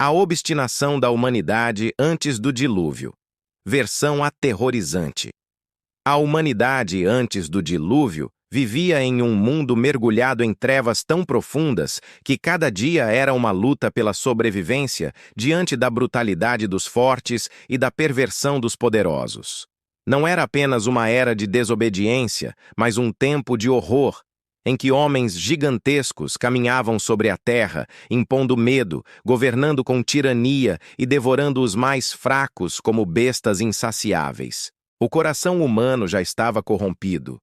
A obstinação da humanidade antes do dilúvio. Versão aterrorizante. A humanidade antes do dilúvio vivia em um mundo mergulhado em trevas tão profundas que cada dia era uma luta pela sobrevivência diante da brutalidade dos fortes e da perversão dos poderosos. Não era apenas uma era de desobediência, mas um tempo de horror, em que homens gigantescos caminhavam sobre a terra, impondo medo, governando com tirania e devorando os mais fracos como bestas insaciáveis. O coração humano já estava corrompido,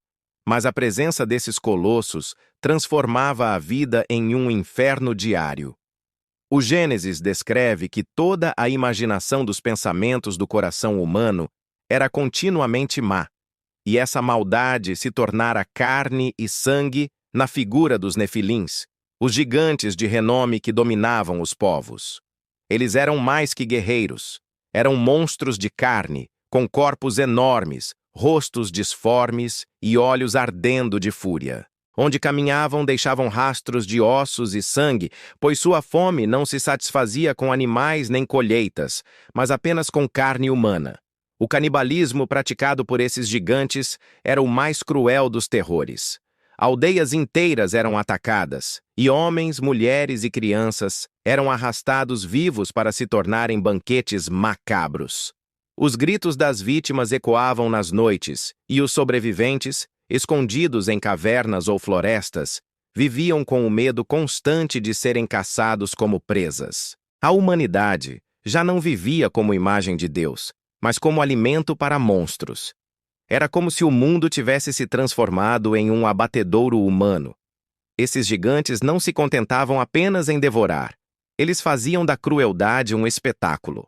mas a presença desses colossos transformava a vida em um inferno diário. O Gênesis descreve que toda a imaginação dos pensamentos do coração humano era continuamente má, e essa maldade se tornara carne e sangue na figura dos Nefilins, os gigantes de renome que dominavam os povos. Eles eram mais que guerreiros, eram monstros de carne, com corpos enormes, rostos disformes e olhos ardendo de fúria. Onde caminhavam deixavam rastros de ossos e sangue, pois sua fome não se satisfazia com animais nem colheitas, mas apenas com carne humana. O canibalismo praticado por esses gigantes era o mais cruel dos terrores. Aldeias inteiras eram atacadas, e homens, mulheres e crianças eram arrastados vivos para se tornarem banquetes macabros. Os gritos das vítimas ecoavam nas noites, e os sobreviventes, escondidos em cavernas ou florestas, viviam com o medo constante de serem caçados como presas. A humanidade já não vivia como imagem de Deus, mas como alimento para monstros. Era como se o mundo tivesse se transformado em um abatedouro humano. Esses gigantes não se contentavam apenas em devorar. Eles faziam da crueldade um espetáculo.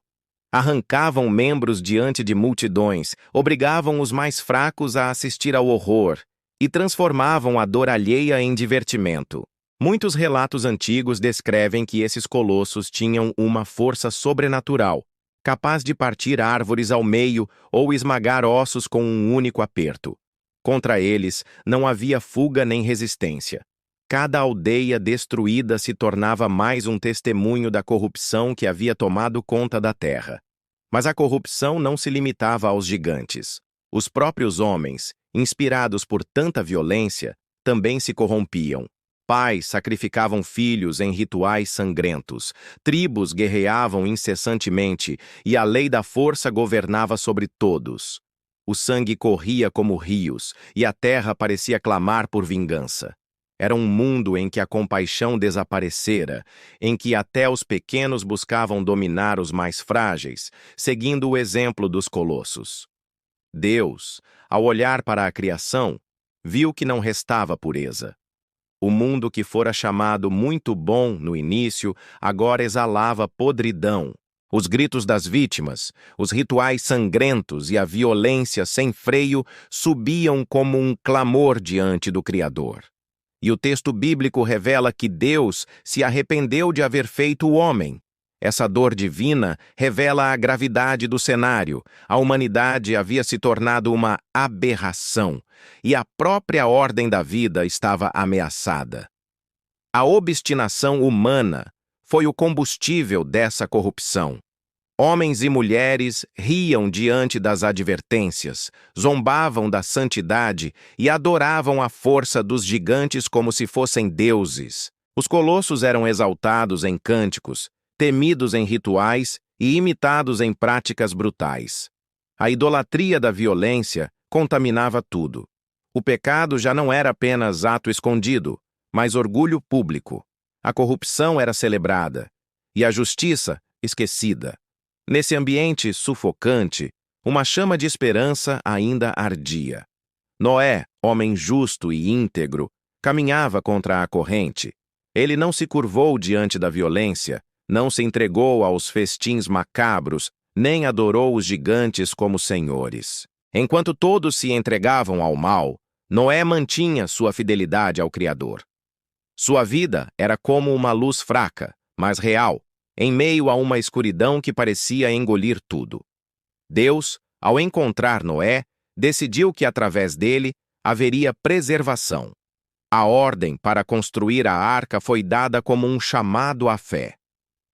Arrancavam membros diante de multidões, obrigavam os mais fracos a assistir ao horror e transformavam a dor alheia em divertimento. Muitos relatos antigos descrevem que esses colossos tinham uma força sobrenatural, capaz de partir árvores ao meio ou esmagar ossos com um único aperto. Contra eles, não havia fuga nem resistência. Cada aldeia destruída se tornava mais um testemunho da corrupção que havia tomado conta da terra. Mas a corrupção não se limitava aos gigantes. Os próprios homens, inspirados por tanta violência, também se corrompiam. Pais sacrificavam filhos em rituais sangrentos, tribos guerreavam incessantemente e a lei da força governava sobre todos. O sangue corria como rios e a terra parecia clamar por vingança. Era um mundo em que a compaixão desaparecera, em que até os pequenos buscavam dominar os mais frágeis, seguindo o exemplo dos colossos. Deus, ao olhar para a criação, viu que não restava pureza. O mundo que fora chamado muito bom no início, agora exalava podridão. Os gritos das vítimas, os rituais sangrentos e a violência sem freio subiam como um clamor diante do Criador. E o texto bíblico revela que Deus se arrependeu de haver feito o homem. Essa dor divina revela a gravidade do cenário. A humanidade havia se tornado uma aberração, e a própria ordem da vida estava ameaçada. A obstinação humana foi o combustível dessa corrupção. Homens e mulheres riam diante das advertências, zombavam da santidade e adoravam a força dos gigantes como se fossem deuses. Os colossos eram exaltados em cânticos, temidos em rituais e imitados em práticas brutais. A idolatria da violência contaminava tudo. O pecado já não era apenas ato escondido, mas orgulho público. A corrupção era celebrada e a justiça esquecida. Nesse ambiente sufocante, uma chama de esperança ainda ardia. Noé, homem justo e íntegro, caminhava contra a corrente. Ele não se curvou diante da violência, não se entregou aos festins macabros, nem adorou os gigantes como senhores. Enquanto todos se entregavam ao mal, Noé mantinha sua fidelidade ao Criador. Sua vida era como uma luz fraca, mas real, em meio a uma escuridão que parecia engolir tudo. Deus, ao encontrar Noé, decidiu que através dele haveria preservação. A ordem para construir a arca foi dada como um chamado à fé.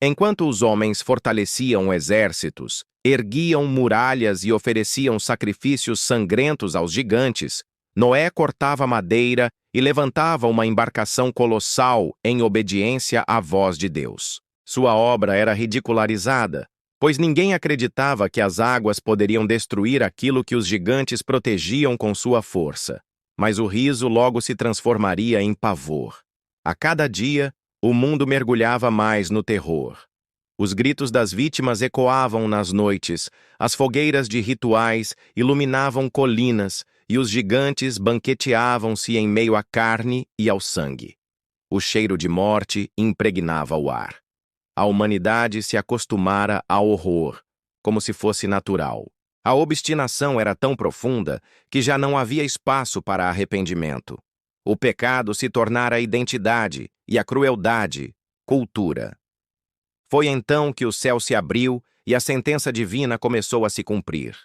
Enquanto os homens fortaleciam exércitos, erguiam muralhas e ofereciam sacrifícios sangrentos aos gigantes, Noé cortava madeira e levantava uma embarcação colossal em obediência à voz de Deus. Sua obra era ridicularizada, pois ninguém acreditava que as águas poderiam destruir aquilo que os gigantes protegiam com sua força. Mas o riso logo se transformaria em pavor. A cada dia, o mundo mergulhava mais no terror. Os gritos das vítimas ecoavam nas noites, as fogueiras de rituais iluminavam colinas e os gigantes banqueteavam-se em meio à carne e ao sangue. O cheiro de morte impregnava o ar. A humanidade se acostumara ao horror, como se fosse natural. A obstinação era tão profunda que já não havia espaço para arrependimento. O pecado se tornara identidade e a crueldade, cultura. Foi então que o céu se abriu e a sentença divina começou a se cumprir.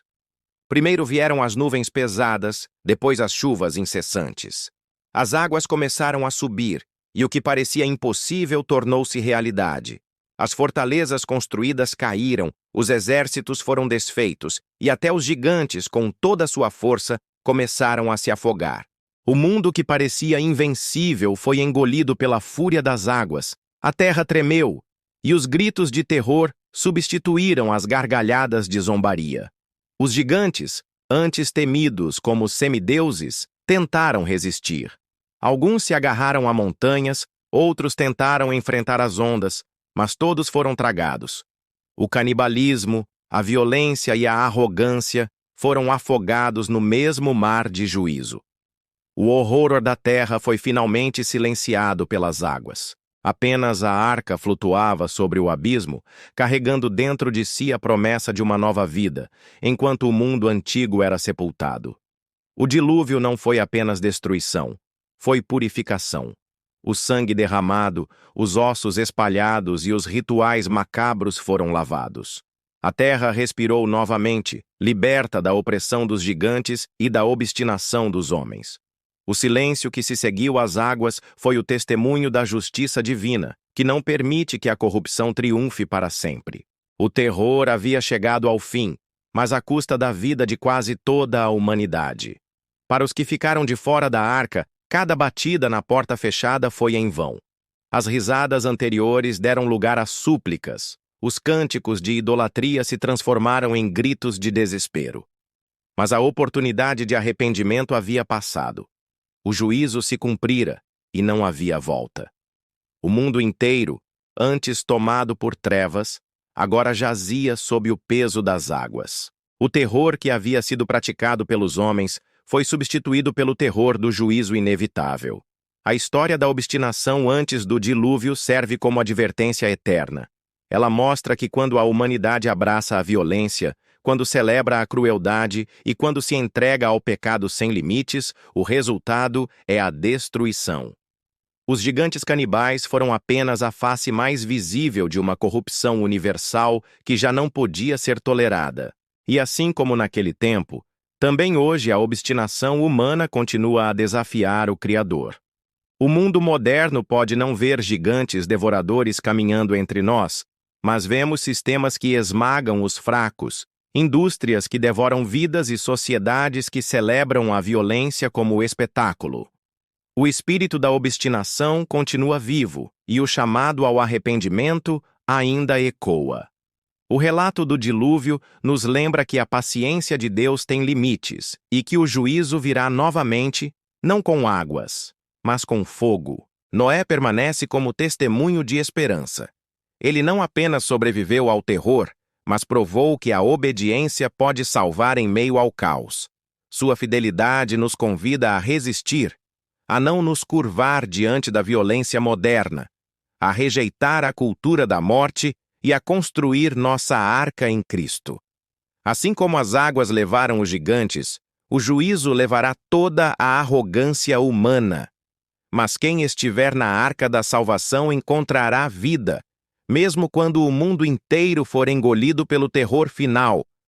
Primeiro vieram as nuvens pesadas, depois as chuvas incessantes. As águas começaram a subir e o que parecia impossível tornou-se realidade. As fortalezas construídas caíram, os exércitos foram desfeitos e até os gigantes, com toda a sua força, começaram a se afogar. O mundo que parecia invencível foi engolido pela fúria das águas. A terra tremeu e os gritos de terror substituíram as gargalhadas de zombaria. Os gigantes, antes temidos como semideuses, tentaram resistir. Alguns se agarraram a montanhas, outros tentaram enfrentar as ondas, mas todos foram tragados. O canibalismo, a violência e a arrogância foram afogados no mesmo mar de juízo. O horror da terra foi finalmente silenciado pelas águas. Apenas a arca flutuava sobre o abismo, carregando dentro de si a promessa de uma nova vida, enquanto o mundo antigo era sepultado. O dilúvio não foi apenas destruição, foi purificação. O sangue derramado, os ossos espalhados e os rituais macabros foram lavados. A terra respirou novamente, liberta da opressão dos gigantes e da obstinação dos homens. O silêncio que se seguiu às águas foi o testemunho da justiça divina, que não permite que a corrupção triunfe para sempre. O terror havia chegado ao fim, mas à custa da vida de quase toda a humanidade. Para os que ficaram de fora da arca, cada batida na porta fechada foi em vão. As risadas anteriores deram lugar a súplicas. Os cânticos de idolatria se transformaram em gritos de desespero. Mas a oportunidade de arrependimento havia passado. O juízo se cumprira e não havia volta. O mundo inteiro, antes tomado por trevas, agora jazia sob o peso das águas. O terror que havia sido praticado pelos homens foi substituído pelo terror do juízo inevitável. A história da obstinação antes do dilúvio serve como advertência eterna. Ela mostra que quando a humanidade abraça a violência, quando celebra a crueldade e quando se entrega ao pecado sem limites, o resultado é a destruição. Os gigantes canibais foram apenas a face mais visível de uma corrupção universal que já não podia ser tolerada. E assim como naquele tempo, também hoje a obstinação humana continua a desafiar o Criador. O mundo moderno pode não ver gigantes devoradores caminhando entre nós, mas vemos sistemas que esmagam os fracos, indústrias que devoram vidas e sociedades que celebram a violência como espetáculo. O espírito da obstinação continua vivo e o chamado ao arrependimento ainda ecoa. O relato do dilúvio nos lembra que a paciência de Deus tem limites e que o juízo virá novamente, não com águas, mas com fogo. Noé permanece como testemunho de esperança. Ele não apenas sobreviveu ao terror, mas provou que a obediência pode salvar em meio ao caos. Sua fidelidade nos convida a resistir, a não nos curvar diante da violência moderna, a rejeitar a cultura da morte e a construir nossa arca em Cristo. Assim como as águas levaram os gigantes, o juízo levará toda a arrogância humana. Mas quem estiver na arca da salvação encontrará vida, mesmo quando o mundo inteiro for engolido pelo terror final.